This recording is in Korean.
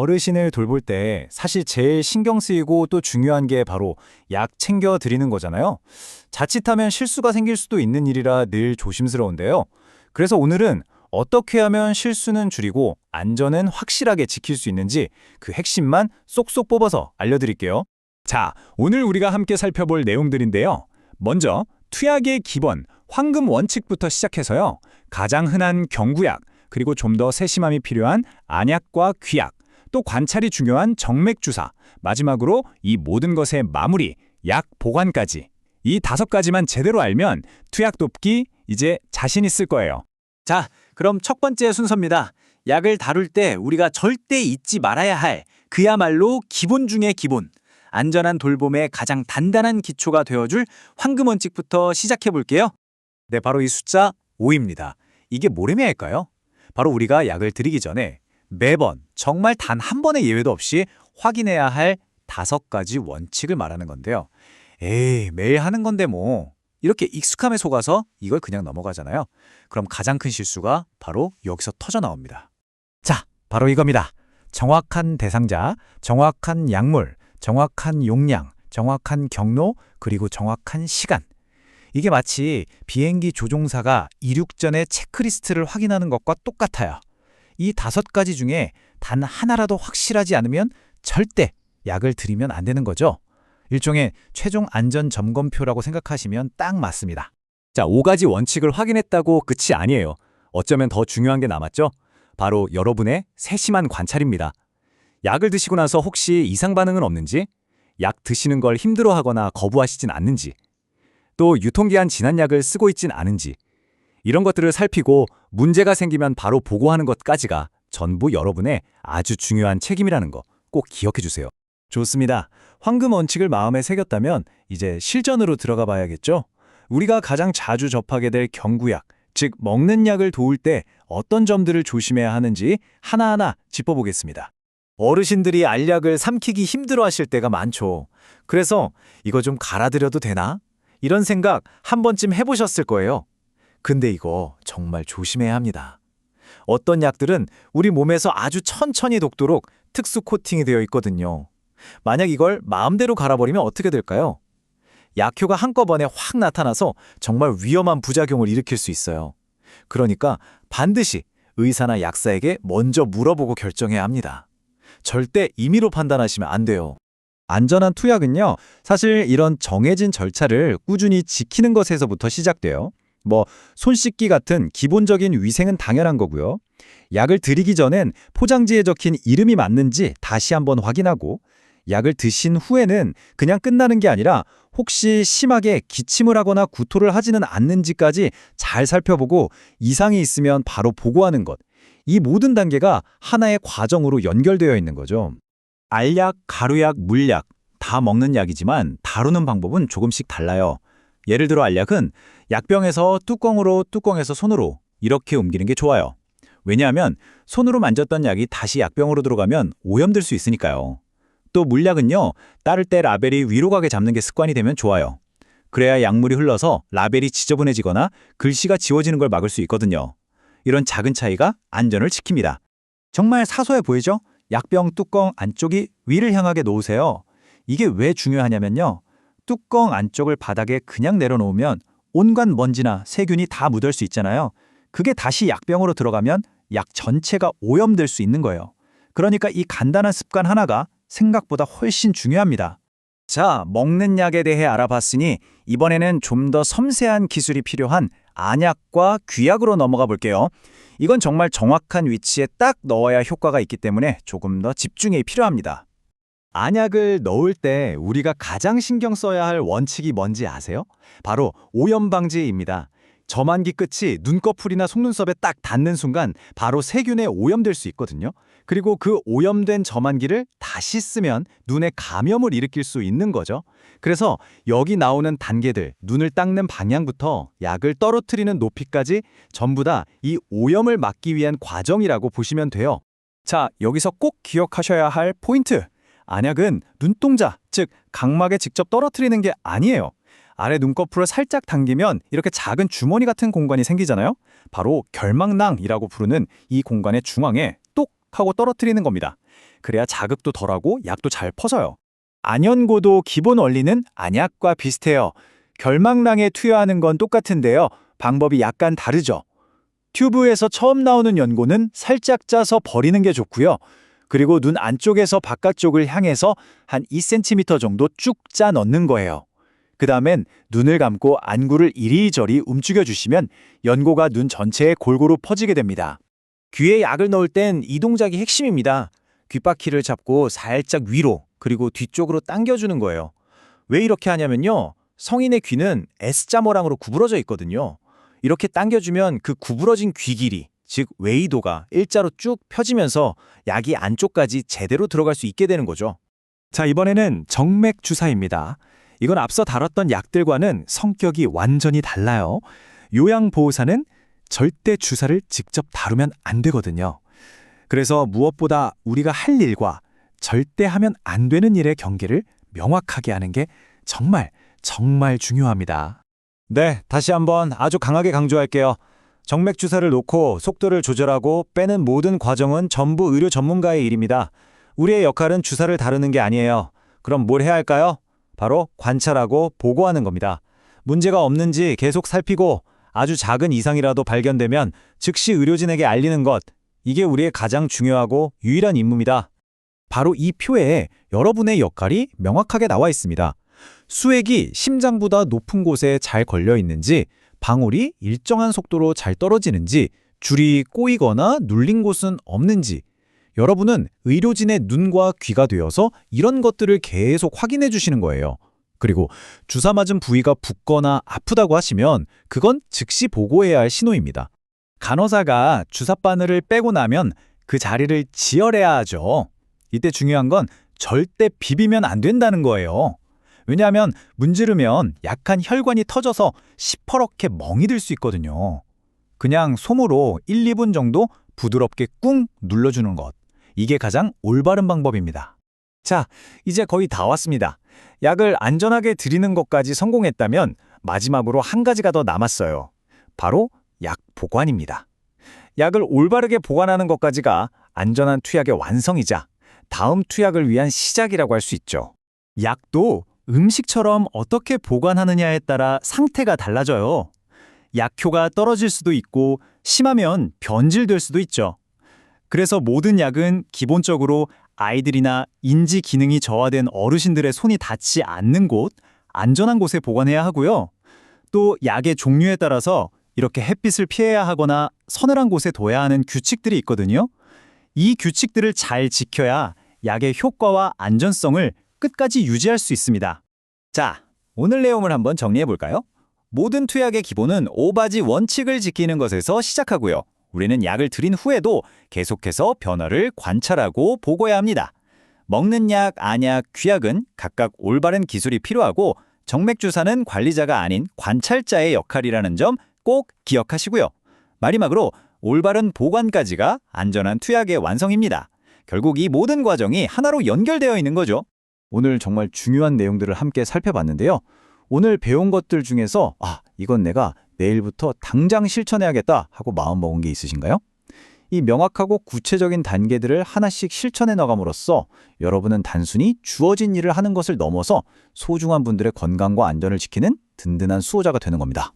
어르신을 돌볼 때 사실 제일 신경 쓰이고 또 중요한 게 바로 약 챙겨 드리는 거잖아요. 자칫하면 실수가 생길 수도 있는 일이라 늘 조심스러운데요. 그래서 오늘은 어떻게 하면 실수는 줄이고 안전은 확실하게 지킬 수 있는지 그 핵심만 쏙쏙 뽑아서 알려드릴게요. 자, 오늘 우리가 함께 살펴볼 내용들인데요. 먼저 투약의 기본, 황금 원칙부터 시작해서요. 가장 흔한 경구약, 그리고 좀 더 세심함이 필요한 안약과 귀약, 또 관찰이 중요한 정맥주사, 마지막으로 이 모든 것의 마무리, 약 보관까지. 이 5가지만 제대로 알면 투약 돕기 이제 자신 있을 거예요. 자, 그럼 첫 번째 순서입니다. 약을 다룰 때 우리가 절대 잊지 말아야 할 그야말로 기본 중의 기본. 안전한 돌봄의 가장 단단한 기초가 되어줄 황금 원칙부터 시작해 볼게요. 네, 바로 이 숫자 5입니다. 이게 뭘 의미할까요? 바로 우리가 약을 드리기 전에 매번 정말 단 한 번의 예외도 없이 확인해야 할 5가지 원칙을 말하는 건데요. 에이, 매일 하는 건데 뭐. 이렇게 익숙함에 속아서 이걸 그냥 넘어가잖아요. 그럼 가장 큰 실수가 바로 여기서 터져 나옵니다. 자, 바로 이겁니다. 정확한 대상자, 정확한 약물, 정확한 용량, 정확한 경로, 그리고 정확한 시간. 이게 마치 비행기 조종사가 이륙 전에 체크리스트를 확인하는 것과 똑같아요. 이 5가지 중에 단 하나라도 확실하지 않으면 절대 약을 드리면 안 되는 거죠. 일종의 최종 안전 점검표라고 생각하시면 딱 맞습니다. 자, 5가지 원칙을 확인했다고 끝이 아니에요. 어쩌면 더 중요한 게 남았죠? 바로 여러분의 세심한 관찰입니다. 약을 드시고 나서 혹시 이상 반응은 없는지, 약 드시는 걸 힘들어하거나 거부하시진 않는지, 또 유통기한 지난 약을 쓰고 있진 않은지, 이런 것들을 살피고 문제가 생기면 바로 보고하는 것까지가 전부 여러분의 아주 중요한 책임이라는 거 꼭 기억해 주세요. 좋습니다. 황금 원칙을 마음에 새겼다면 이제 실전으로 들어가 봐야겠죠? 우리가 가장 자주 접하게 될 경구약, 즉 먹는 약을 도울 때 어떤 점들을 조심해야 하는지 하나하나 짚어보겠습니다. 어르신들이 알약을 삼키기 힘들어하실 때가 많죠. 그래서 이거 좀 갈아드려도 되나? 이런 생각 한 번쯤 해보셨을 거예요. 근데 이거 정말 조심해야 합니다. 어떤 약들은 우리 몸에서 아주 천천히 녹도록 특수 코팅이 되어 있거든요. 만약 이걸 마음대로 갈아버리면 어떻게 될까요? 약효가 한꺼번에 확 나타나서 정말 위험한 부작용을 일으킬 수 있어요. 그러니까 반드시 의사나 약사에게 먼저 물어보고 결정해야 합니다. 절대 임의로 판단하시면 안 돼요. 안전한 투약은요, 사실 이런 정해진 절차를 꾸준히 지키는 것에서부터 시작돼요. 손 씻기 같은 기본적인 위생은 당연한 거고요. 약을 드리기 전엔 포장지에 적힌 이름이 맞는지 다시 한번 확인하고, 약을 드신 후에는 그냥 끝나는 게 아니라 혹시 심하게 기침을 하거나 구토를 하지는 않는지까지 잘 살펴보고 이상이 있으면 바로 보고하는 것. 이 모든 단계가 하나의 과정으로 연결되어 있는 거죠. 알약, 가루약, 물약 다 먹는 약이지만 다루는 방법은 조금씩 달라요. 예를 들어 알약은 약병에서 뚜껑으로, 뚜껑에서 손으로 이렇게 옮기는 게 좋아요. 왜냐하면 손으로 만졌던 약이 다시 약병으로 들어가면 오염될 수 있으니까요. 또 물약은요, 따를 때 라벨이 위로 가게 잡는 게 습관이 되면 좋아요. 그래야 약물이 흘러서 라벨이 지저분해지거나 글씨가 지워지는 걸 막을 수 있거든요. 이런 작은 차이가 안전을 지킵니다. 정말 사소해 보이죠? 약병 뚜껑 안쪽이 위를 향하게 놓으세요. 이게 왜 중요하냐면요. 뚜껑 안쪽을 바닥에 그냥 내려놓으면 온갖 먼지나 세균이 다 묻을 수 있잖아요. 그게 다시 약병으로 들어가면 약 전체가 오염될 수 있는 거예요. 그러니까 이 간단한 습관 하나가 생각보다 훨씬 중요합니다. 자, 먹는 약에 대해 알아봤으니 이번에는 좀 더 섬세한 기술이 필요한 안약과 귀약으로 넘어가 볼게요. 이건 정말 정확한 위치에 딱 넣어야 효과가 있기 때문에 조금 더 집중이 필요합니다. 안약을 넣을 때 우리가 가장 신경 써야 할 원칙이 뭔지 아세요? 바로 오염 방지입니다. 점안기 끝이 눈꺼풀이나 속눈썹에 딱 닿는 순간 바로 세균에 오염될 수 있거든요. 그리고 그 오염된 점안기를 다시 쓰면 눈에 감염을 일으킬 수 있는 거죠. 그래서 여기 나오는 단계들, 눈을 닦는 방향부터 약을 떨어뜨리는 높이까지 전부 다 이 오염을 막기 위한 과정이라고 보시면 돼요. 자, 여기서 꼭 기억하셔야 할 포인트. 안약은 눈동자, 즉 각막에 직접 떨어뜨리는 게 아니에요. 아래 눈꺼풀을 살짝 당기면 이렇게 작은 주머니 같은 공간이 생기잖아요. 바로 결막낭이라고 부르는 이 공간의 중앙에 똑 하고 떨어뜨리는 겁니다. 그래야 자극도 덜하고 약도 잘 퍼져요. 안연고도 기본 원리는 안약과 비슷해요. 결막낭에 투여하는 건 똑같은데요. 방법이 약간 다르죠. 튜브에서 처음 나오는 연고는 살짝 짜서 버리는 게 좋고요. 그리고 눈 안쪽에서 바깥쪽을 향해서 한 2cm 정도 쭉 짜 넣는 거예요. 그 다음엔 눈을 감고 안구를 이리저리 움직여 주시면 연고가 눈 전체에 골고루 퍼지게 됩니다. 귀에 약을 넣을 땐 이 동작이 핵심입니다. 귓바퀴를 잡고 살짝 위로 그리고 뒤쪽으로 당겨주는 거예요. 왜 이렇게 하냐면요. 성인의 귀는 S자 모랑으로 구부러져 있거든요. 이렇게 당겨주면 그 구부러진 귀 길이, 즉 웨이도가 일자로 쭉 펴지면서 약이 안쪽까지 제대로 들어갈 수 있게 되는 거죠. 자, 이번에는 정맥 주사입니다. 이건 앞서 다뤘던 약들과는 성격이 완전히 달라요. 요양보호사는 절대 주사를 직접 다루면 안 되거든요. 그래서 무엇보다 우리가 할 일과 절대 하면 안 되는 일의 경계를 명확하게 하는 게 정말 중요합니다. 네, 다시 한번 아주 강하게 강조할게요. 정맥 주사를 놓고 속도를 조절하고 빼는 모든 과정은 전부 의료 전문가의 일입니다. 우리의 역할은 주사를 다루는 게 아니에요. 그럼 뭘 해야 할까요? 바로 관찰하고 보고하는 겁니다. 문제가 없는지 계속 살피고 아주 작은 이상이라도 발견되면 즉시 의료진에게 알리는 것. 이게 우리의 가장 중요하고 유일한 임무입니다. 바로 이 표에 여러분의 역할이 명확하게 나와 있습니다. 수액이 심장보다 높은 곳에 잘 걸려 있는지, 방울이 일정한 속도로 잘 떨어지는지, 줄이 꼬이거나 눌린 곳은 없는지, 여러분은 의료진의 눈과 귀가 되어서 이런 것들을 계속 확인해 주시는 거예요. 그리고 주사 맞은 부위가 붓거나 아프다고 하시면 그건 즉시 보고해야 할 신호입니다. 간호사가 주사 바늘을 빼고 나면 그 자리를 지혈해야 하죠. 이때 중요한 건 절대 비비면 안 된다는 거예요. 왜냐하면 문지르면 약한 혈관이 터져서 시퍼렇게 멍이 들 수 있거든요. 그냥 솜으로 1, 2분 정도 부드럽게 꾹 눌러주는 것. 이게 가장 올바른 방법입니다. 자, 이제 거의 다 왔습니다. 약을 안전하게 드리는 것까지 성공했다면 마지막으로 한 가지가 더 남았어요. 바로 약 보관입니다. 약을 올바르게 보관하는 것까지가 안전한 투약의 완성이자 다음 투약을 위한 시작이라고 할 수 있죠. 약도 음식처럼 어떻게 보관하느냐에 따라 상태가 달라져요. 약효가 떨어질 수도 있고 심하면 변질될 수도 있죠. 그래서 모든 약은 기본적으로 아이들이나 인지 기능이 저하된 어르신들의 손이 닿지 않는 곳, 안전한 곳에 보관해야 하고요. 또 약의 종류에 따라서 이렇게 햇빛을 피해야 하거나 서늘한 곳에 둬야 하는 규칙들이 있거든요. 이 규칙들을 잘 지켜야 약의 효과와 안전성을 끝까지 유지할 수 있습니다. 자, 오늘 내용을 한번 정리해 볼까요? 모든 투약의 기본은 5가지 원칙을 지키는 것에서 시작하고요. 우리는 약을 들인 후에도 계속해서 변화를 관찰하고 보고해야 합니다. 먹는 약, 안약, 귀약은 각각 올바른 기술이 필요하고 정맥주사는 관리자가 아닌 관찰자의 역할이라는 점 꼭 기억하시고요. 마지막으로 올바른 보관까지가 안전한 투약의 완성입니다. 결국 이 모든 과정이 하나로 연결되어 있는 거죠. 오늘 정말 중요한 내용들을 함께 살펴봤는데요. 오늘 배운 것들 중에서 이건 내가 내일부터 당장 실천해야겠다 하고 마음먹은 게 있으신가요? 이 명확하고 구체적인 단계들을 하나씩 실천해 나감으로써 여러분은 단순히 주어진 일을 하는 것을 넘어서 소중한 분들의 건강과 안전을 지키는 든든한 수호자가 되는 겁니다.